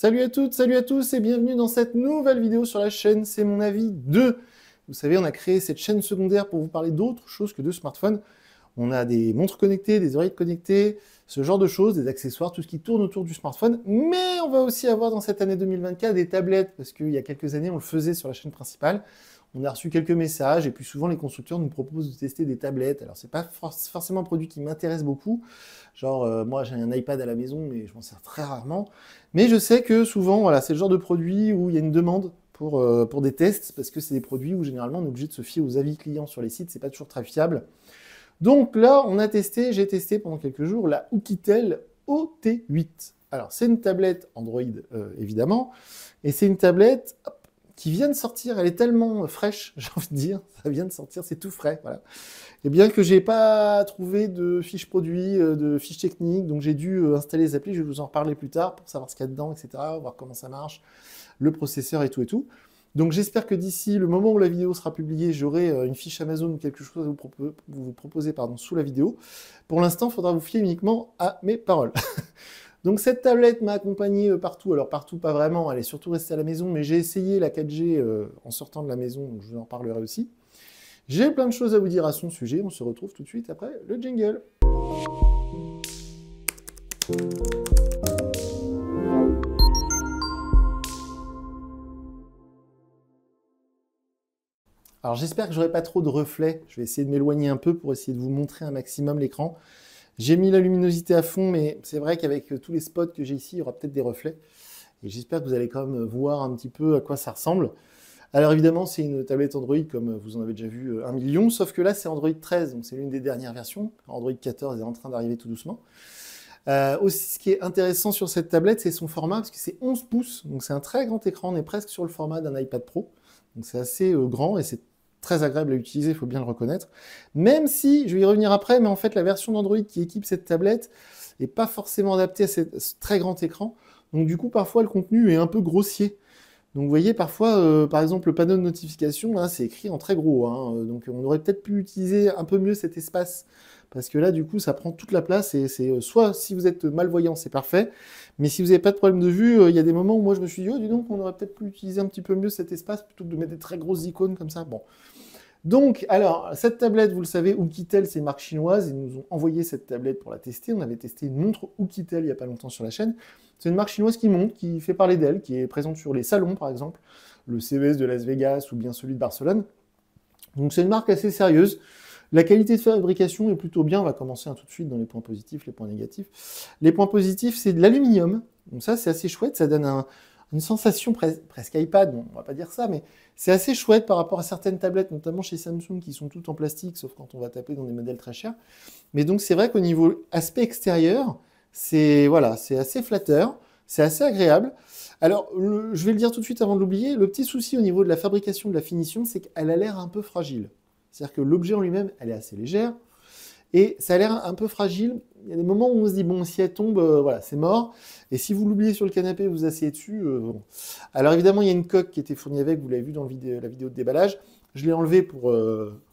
Salut à toutes, salut à tous et bienvenue dans cette nouvelle vidéo sur la chaîne C'est mon avis 2. Vous savez, on a créé cette chaîne secondaire pour vous parler d'autres choses que de smartphones. On a des montres connectées, des oreilles connectées, ce genre de choses, des accessoires, tout ce qui tourne autour du smartphone. Mais on va aussi avoir dans cette année 2024 des tablettes, parce qu'il y a quelques années, on le faisait sur la chaîne principale. On a reçu quelques messages et puis souvent les constructeurs nous proposent de tester des tablettes. Alors c'est pas forcément un produit qui m'intéresse beaucoup. Genre moi j'ai un iPad à la maison mais je m'en sers très rarement. Mais je sais que souvent voilà, c'est le genre de produit où il y a une demande pour des tests parce que c'est des produits où généralement on est obligé de se fier aux avis clients sur les sites, c'est pas toujours très fiable. Donc là j'ai testé pendant quelques jours la Oukitel OT8. Alors c'est une tablette Android évidemment et c'est une tablette qui vient de sortir, elle est tellement fraîche, j'ai envie de dire, ça vient de sortir, c'est tout frais, voilà. Et bien que j'ai pas trouvé de fiches produits, de fiches techniques, donc j'ai dû installer les applis, je vais vous en reparler plus tard pour savoir ce qu'il y a dedans, etc., voir comment ça marche, le processeur et tout et tout. Donc j'espère que d'ici le moment où la vidéo sera publiée, j'aurai une fiche Amazon ou quelque chose à vous proposer sous la vidéo. Pour l'instant, il faudra vous fier uniquement à mes paroles. Donc cette tablette m'a accompagné partout, alors partout pas vraiment, elle est surtout restée à la maison, mais j'ai essayé la 4G en sortant de la maison, donc je vous en parlerai aussi. J'ai plein de choses à vous dire à son sujet, on se retrouve tout de suite après le jingle. Alors j'espère que j'aurai pas trop de reflets, je vais essayer de m'éloigner un peu pour essayer de vous montrer un maximum l'écran. J'ai mis la luminosité à fond, mais c'est vrai qu'avec tous les spots que j'ai ici, il y aura peut-être des reflets. Et j'espère que vous allez quand même voir un petit peu à quoi ça ressemble. Alors évidemment, c'est une tablette Android, comme vous en avez déjà vu 1 million, sauf que là, c'est Android 13, donc c'est l'une des dernières versions. Android 14 est en train d'arriver tout doucement. Aussi, ce qui est intéressant sur cette tablette, c'est son format, parce que c'est 11 pouces, donc c'est un très grand écran, on est presque sur le format d'un iPad Pro. Donc c'est assez grand et c'est très agréable à utiliser, il faut bien le reconnaître. Même si, je vais y revenir après, mais en fait la version d'Android qui équipe cette tablette n'est pas forcément adaptée à ce très grand écran. Donc du coup, parfois le contenu est un peu grossier. Donc vous voyez, parfois, par exemple, le panneau de notification, là, c'est écrit en très gros. Hein, donc on aurait peut-être pu utiliser un peu mieux cet espace. Parce que là, du coup, ça prend toute la place. Et c'est soit si vous êtes malvoyant, c'est parfait. Mais si vous n'avez pas de problème de vue, il y a des moments où moi je me suis dit, oh, dis donc, on aurait peut-être pu utiliser un petit peu mieux cet espace plutôt que de mettre des très grosses icônes comme ça. Bon. Donc, alors, cette tablette, vous le savez, Oukitel, c'est une marque chinoise. Ils nous ont envoyé cette tablette pour la tester. On avait testé une montre Oukitel il n'y a pas longtemps sur la chaîne. C'est une marque chinoise qui monte, qui fait parler d'elle, qui est présente sur les salons, par exemple, le CES de Las Vegas ou bien celui de Barcelone. Donc, c'est une marque assez sérieuse. La qualité de fabrication est plutôt bien. On va commencer tout de suite dans les points positifs, les points négatifs. Les points positifs, c'est de l'aluminium. Donc ça, c'est assez chouette. Ça donne une sensation presque iPad. Bon, on va pas dire ça, mais c'est assez chouette par rapport à certaines tablettes, notamment chez Samsung, qui sont toutes en plastique, sauf quand on va taper dans des modèles très chers. Mais donc, c'est vrai qu'au niveau aspect extérieur, c'est assez flatteur, c'est assez agréable. Alors, je vais le dire tout de suite avant de l'oublier, le petit souci au niveau de la fabrication, de la finition, c'est qu'elle a l'air un peu fragile. C'est-à-dire que l'objet en lui-même, elle est assez légère, et ça a l'air un peu fragile. Il y a des moments où on se dit, bon, si elle tombe, voilà, c'est mort. Et si vous l'oubliez sur le canapé, vous asseyez dessus, bon. Alors évidemment, il y a une coque qui était fournie avec, vous l'avez vu dans la vidéo de déballage. Je l'ai enlevée pour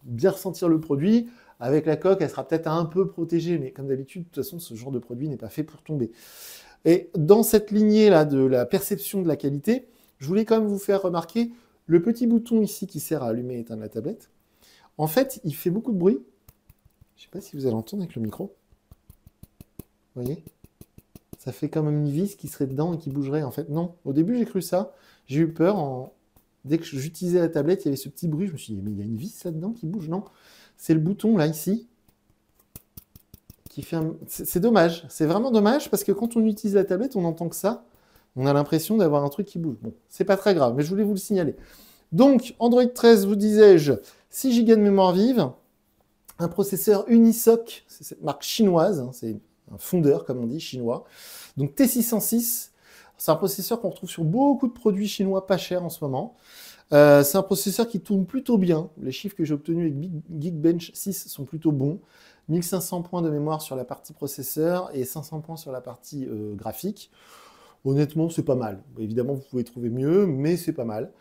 bien ressentir le produit. Avec la coque, elle sera peut-être un peu protégée, mais comme d'habitude, de toute façon, ce genre de produit n'est pas fait pour tomber. Et dans cette lignée-là de la perception de la qualité, je voulais quand même vous faire remarquer le petit bouton ici qui sert à allumer et éteindre la tablette. En fait, il fait beaucoup de bruit. Je ne sais pas si vous allez entendre avec le micro. Vous voyez? Ça fait comme une vis qui serait dedans et qui bougerait. En fait, non. Au début, j'ai cru ça. J'ai eu peur. Dès que j'utilisais la tablette, il y avait ce petit bruit. Je me suis dit, mais il y a une vis là-dedans qui bouge. Non. C'est le bouton, là, ici, qui fait un... C'est dommage. C'est vraiment dommage parce que quand on utilise la tablette, on n'entend que ça. On a l'impression d'avoir un truc qui bouge. Bon, c'est pas très grave, mais je voulais vous le signaler. Donc, Android 13, vous disais-je, 6 Go de mémoire vive, un processeur Unisoc, c'est cette marque chinoise, hein, c'est un fondeur, comme on dit, chinois. Donc T606, c'est un processeur qu'on retrouve sur beaucoup de produits chinois pas chers en ce moment. C'est un processeur qui tourne plutôt bien. Les chiffres que j'ai obtenus avec Geekbench 6 sont plutôt bons. 1500 points de mémoire sur la partie processeur et 500 points sur la partie graphique. Honnêtement, c'est pas mal. Évidemment, vous pouvez trouver mieux, mais c'est pas mal.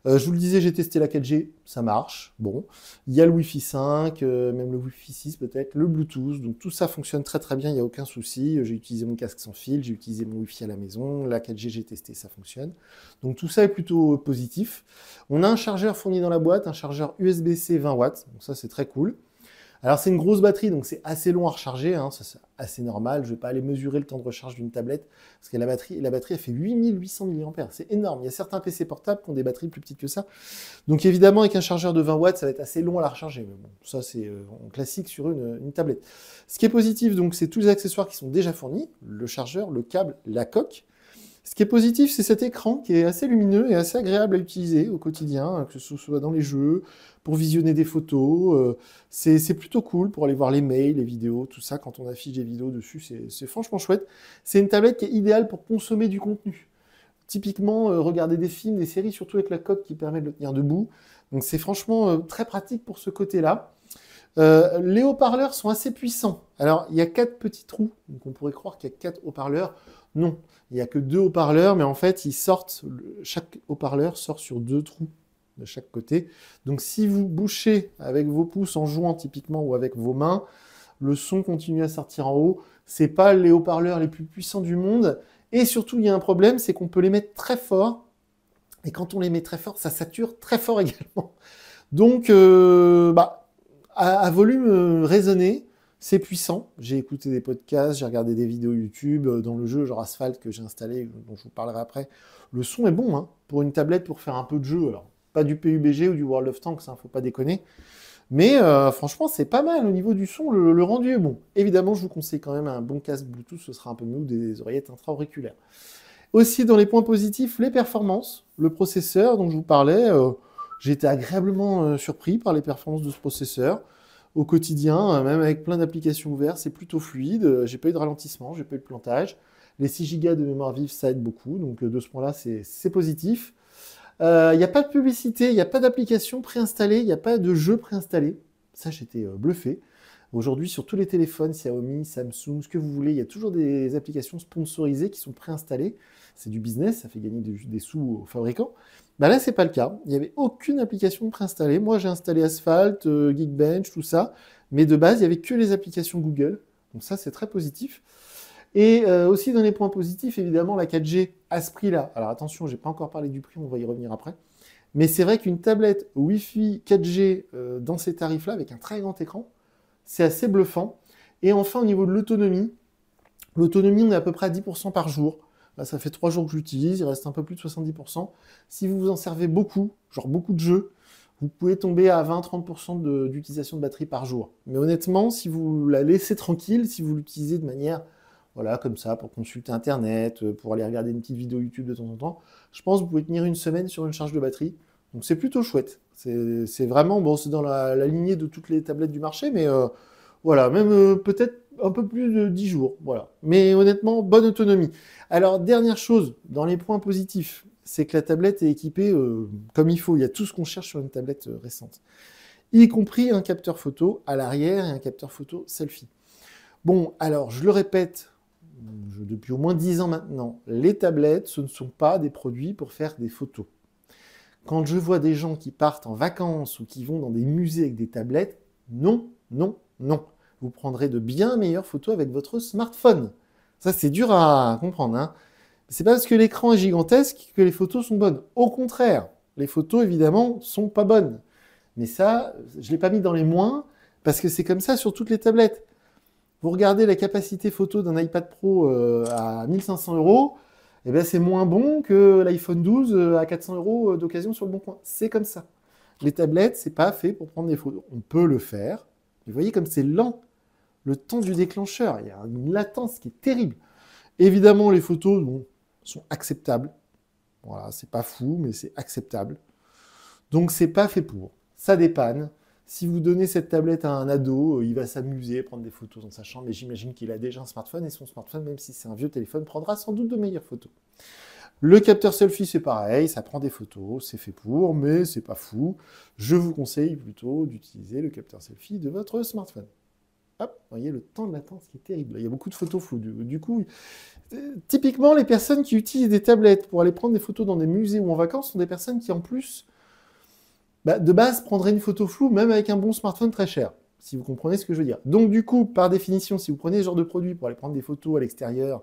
Je vous le disais, j'ai testé la 4G, ça marche. Bon, il y a le Wi-Fi 5, même le Wi-Fi 6 peut-être, le Bluetooth. Donc tout ça fonctionne très très bien, il n'y a aucun souci. J'ai utilisé mon casque sans fil, j'ai utilisé mon Wi-Fi à la maison. La 4G, j'ai testé, ça fonctionne. Donc tout ça est plutôt positif. On a un chargeur fourni dans la boîte, un chargeur USB-C 20 watts. Donc ça, c'est très cool. Alors c'est une grosse batterie, donc c'est assez long à recharger, hein, ça c'est assez normal. Je ne vais pas aller mesurer le temps de recharge d'une tablette, parce que la batterie elle fait 8800 mAh, c'est énorme. Il y a certains PC portables qui ont des batteries plus petites que ça. Donc évidemment, avec un chargeur de 20 watts, ça va être assez long à la recharger. Mais bon, ça c'est en classique sur une tablette. Ce qui est positif, donc, c'est tous les accessoires qui sont déjà fournis, le chargeur, le câble, la coque. Ce qui est positif, c'est cet écran qui est assez lumineux et assez agréable à utiliser au quotidien, que ce soit dans les jeux, pour visionner des photos. C'est plutôt cool pour aller voir les mails, les vidéos, tout ça. Quand on affiche des vidéos dessus, c'est franchement chouette. C'est une tablette qui est idéale pour consommer du contenu. Typiquement, regarder des films, des séries, surtout avec la coque qui permet de le tenir debout. Donc c'est franchement très pratique pour ce côté-là. Les haut-parleurs sont assez puissants. Alors, il y a 4 petits trous, donc on pourrait croire qu'il y a 4 haut-parleurs. Non, il n'y a que 2 haut-parleurs, mais en fait, chaque haut-parleur sort sur 2 trous de chaque côté. Donc, si vous bouchez avec vos pouces en jouant typiquement ou avec vos mains, le son continue à sortir en haut. C'est pas les haut-parleurs les plus puissants du monde. Et surtout, il y a un problème, c'est qu'on peut les mettre très fort. Et quand on les met très fort, ça sature très fort également. Donc, à volume raisonné, c'est puissant. J'ai écouté des podcasts, j'ai regardé des vidéos YouTube dans le jeu, genre Asphalt, que j'ai installé, dont je vous parlerai après. Le son est bon, hein, pour une tablette, pour faire un peu de jeu. Alors, pas du PUBG ou du World of Tanks, hein, faut pas déconner. Mais franchement, c'est pas mal au niveau du son, le rendu est bon. Évidemment, je vous conseille quand même un bon casque Bluetooth, ce sera un peu mieux, ou des oreillettes intra-auriculaires. Aussi, dans les points positifs, les performances, le processeur dont je vous parlais, j'ai été agréablement surpris par les performances de ce processeur. Au quotidien, même avec plein d'applications ouvertes, c'est plutôt fluide. J'ai pas eu de ralentissement, j'ai pas eu de plantage. Les 6 Go de mémoire vive, ça aide beaucoup. Donc de ce point-là, c'est positif. Il n'y a pas de publicité, il n'y a pas d'application préinstallée, il n'y a pas de jeu préinstallé. Ça, j'étais bluffé. Aujourd'hui, sur tous les téléphones, Xiaomi, Samsung, ce que vous voulez, il y a toujours des applications sponsorisées qui sont préinstallées. C'est du business, ça fait gagner des sous aux fabricants. Bah là, c'est pas le cas. Il n'y avait aucune application préinstallée. Moi, j'ai installé Asphalt, Geekbench, tout ça. Mais de base, il n'y avait que les applications Google. Donc ça, c'est très positif. Et aussi, dans les points positifs, évidemment, la 4G à ce prix-là. Alors attention, j'ai pas encore parlé du prix, on va y revenir après. Mais c'est vrai qu'une tablette Wi-Fi 4G dans ces tarifs-là, avec un très grand écran, c'est assez bluffant. Et enfin, au niveau de l'autonomie, on est à peu près à 10% par jour. Là, ça fait 3 jours que j'utilise, il reste un peu plus de 70%. Si vous vous en servez beaucoup, genre beaucoup de jeux, vous pouvez tomber à 20-30% d'utilisation de batterie par jour. Mais honnêtement, si vous la laissez tranquille, si vous l'utilisez de manière, voilà, comme ça, pour consulter Internet, pour aller regarder une petite vidéo YouTube de temps en temps, je pense que vous pouvez tenir une semaine sur une charge de batterie. Donc c'est plutôt chouette. C'est vraiment, bon, c'est dans la lignée de toutes les tablettes du marché, mais voilà, même peut-être un peu plus de 10 jours. Voilà. Mais honnêtement, bonne autonomie. Alors, dernière chose, dans les points positifs, c'est que la tablette est équipée comme il faut. Il y a tout ce qu'on cherche sur une tablette récente. Y compris un capteur photo à l'arrière et un capteur photo selfie. Bon, alors, je le répète, depuis au moins 10 ans maintenant, les tablettes, ce ne sont pas des produits pour faire des photos. Quand je vois des gens qui partent en vacances ou qui vont dans des musées avec des tablettes, non, non, non. Vous prendrez de bien meilleures photos avec votre smartphone. Ça, c'est dur à comprendre, hein. C'est pas parce que l'écran est gigantesque que les photos sont bonnes. Au contraire, les photos, évidemment, sont pas bonnes. Mais ça, je l'ai pas mis dans les moins, parce que c'est comme ça sur toutes les tablettes. Vous regardez la capacité photo d'un iPad Pro à 1500 €, eh bien, c'est moins bon que l'iPhone 12 à 400 € d'occasion sur le bon coin. C'est comme ça. Les tablettes, c'est pas fait pour prendre des photos. On peut le faire. Vous voyez comme c'est lent. Le temps du déclencheur, il y a une latence qui est terrible. Évidemment, les photos sont acceptables. Voilà, c'est pas fou, mais c'est acceptable. Donc, c'est pas fait pour. Ça dépanne. Si vous donnez cette tablette à un ado, il va s'amuser, prendre des photos dans sa chambre, et j'imagine qu'il a déjà un smartphone, et son smartphone, même si c'est un vieux téléphone, prendra sans doute de meilleures photos. Le capteur selfie, c'est pareil, ça prend des photos, c'est fait pour, mais c'est pas fou. Je vous conseille plutôt d'utiliser le capteur selfie de votre smartphone. hop, vous voyez le temps de latence qui est terrible. Il y a beaucoup de photos floues. Du coup, typiquement, les personnes qui utilisent des tablettes pour aller prendre des photos dans des musées ou en vacances sont des personnes qui, en plus, de base, prendraient une photo floue, même avec un bon smartphone très cher, si vous comprenez ce que je veux dire. Donc, du coup, par définition, si vous prenez ce genre de produit pour aller prendre des photos à l'extérieur,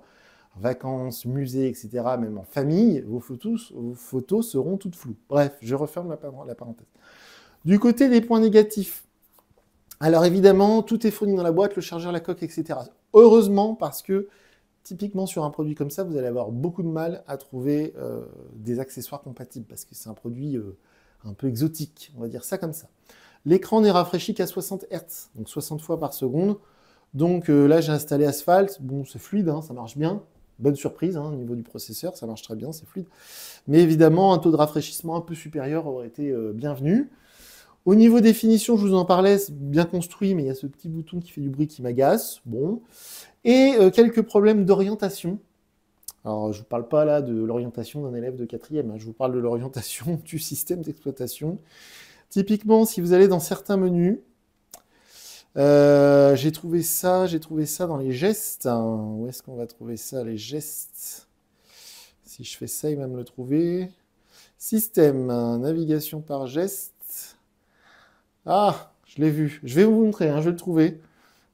vacances, musées, etc., même en famille, vos photos seront toutes floues. Bref, je referme la parenthèse. Du côté des points négatifs, alors évidemment, tout est fourni dans la boîte, le chargeur, la coque, etc. Heureusement, parce que typiquement sur un produit comme ça, vous allez avoir beaucoup de mal à trouver des accessoires compatibles, parce que c'est un produit un peu exotique, on va dire ça comme ça. L'écran n'est rafraîchi qu'à 60 Hz, donc 60 fois par seconde. Donc là, j'ai installé Asphalt, bon, c'est fluide, hein, ça marche bien. Bonne surprise, hein, au niveau du processeur, ça marche très bien, c'est fluide. Mais évidemment, un taux de rafraîchissement un peu supérieur aurait été bienvenu. Au niveau des finitions, je vous en parlais, c'est bien construit, mais il y a ce petit bouton qui fait du bruit qui m'agace. Bon. Et quelques problèmes d'orientation. Alors, je ne vous parle pas là de l'orientation d'un élève de 4e, hein, je vous parle de l'orientation du système d'exploitation. Typiquement, si vous allez dans certains menus, j'ai trouvé ça dans les gestes. Où est-ce qu'on va trouver ça, les gestes? Si je fais ça, il va me le trouver. Système, navigation par geste. Ah, je l'ai vu. Je vais vous montrer, hein, je vais le trouver.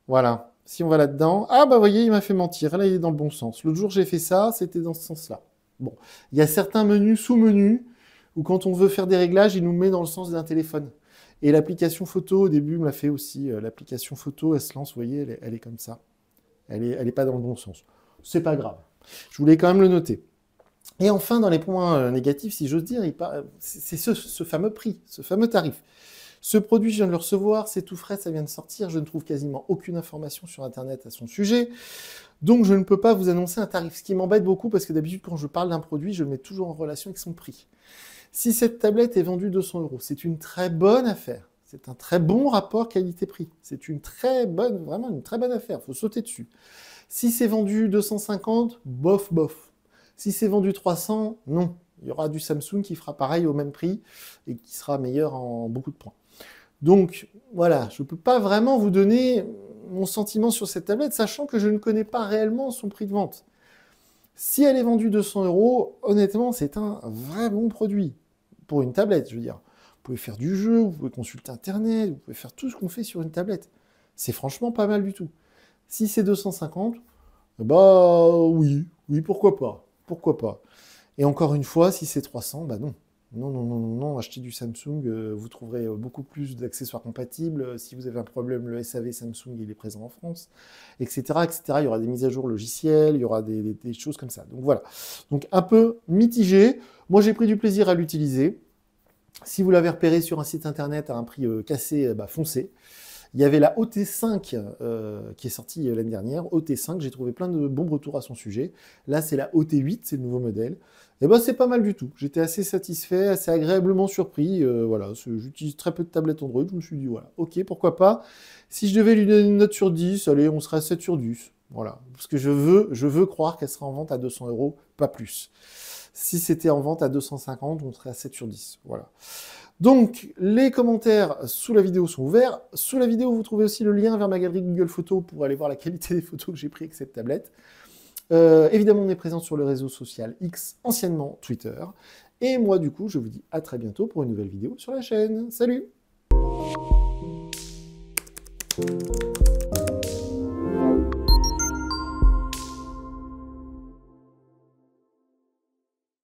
Voilà. Si on va là-dedans. Ah, bah, vous voyez, il m'a fait mentir. Là, il est dans le bon sens. L'autre jour, j'ai fait ça, c'était dans ce sens-là. Bon. Il y a certains menus, sous-menus, où quand on veut faire des réglages, il nous met dans le sens d'un téléphone. Et l'application photo, au début, me l'a fait aussi. L'application photo, elle se lance, vous voyez, elle est comme ça. Elle est pas dans le bon sens. C'est pas grave. Je voulais quand même le noter. Et enfin, dans les points négatifs, si j'ose dire, c'est ce fameux prix, ce fameux tarif. Ce produit, je viens de le recevoir, c'est tout frais, ça vient de sortir, je ne trouve quasiment aucune information sur Internet à son sujet, donc je ne peux pas vous annoncer un tarif, ce qui m'embête beaucoup parce que d'habitude, quand je parle d'un produit, je le mets toujours en relation avec son prix. Si cette tablette est vendue 200 €, c'est une très bonne affaire, c'est un très bon rapport qualité-prix, c'est une très bonne, vraiment une très bonne affaire, il faut sauter dessus. Si c'est vendu 250, bof, bof. Si c'est vendu 300, non. Il y aura du Samsung qui fera pareil au même prix et qui sera meilleur en beaucoup de points. Donc, voilà, je ne peux pas vraiment vous donner mon sentiment sur cette tablette, sachant que je ne connais pas réellement son prix de vente. Si elle est vendue 200 €, honnêtement, c'est un vrai bon produit. Pour une tablette, je veux dire. Vous pouvez faire du jeu, vous pouvez consulter Internet, vous pouvez faire tout ce qu'on fait sur une tablette. C'est franchement pas mal du tout. Si c'est 250, bah oui, pourquoi pas. Pourquoi pas. Et encore une fois, si c'est 300, bah non. Non, achetez du Samsung, vous trouverez beaucoup plus d'accessoires compatibles. Si vous avez un problème, le SAV Samsung, il est présent en France, etc., etc. Il y aura des mises à jour logicielles, il y aura des choses comme ça. Donc voilà. Donc un peu mitigé. Moi, j'ai pris du plaisir à l'utiliser. Si vous l'avez repéré sur un site internet à un prix cassé, foncez. Il y avait la OT5 qui est sortie l'année dernière. OT5, j'ai trouvé plein de bons retours à son sujet. Là, c'est la OT8, c'est le nouveau modèle. Et c'est pas mal du tout. J'étais assez satisfait, assez agréablement surpris. Voilà, j'utilise très peu de tablettes Android. Je me suis dit, voilà, ok, pourquoi pas. Si je devais lui donner une note sur 10, allez, on serait à 7 sur 10. Voilà, parce que je veux croire qu'elle sera en vente à 200 €, pas plus. Si c'était en vente à 250, on serait à 7 sur 10. Voilà. Donc, les commentaires sous la vidéo sont ouverts. Sous la vidéo, vous trouvez aussi le lien vers ma galerie Google Photos pour aller voir la qualité des photos que j'ai prises avec cette tablette. Évidemment, on est présent sur le réseau social X, anciennement Twitter. Et moi, du coup, je vous dis à très bientôt pour une nouvelle vidéo sur la chaîne. Salut!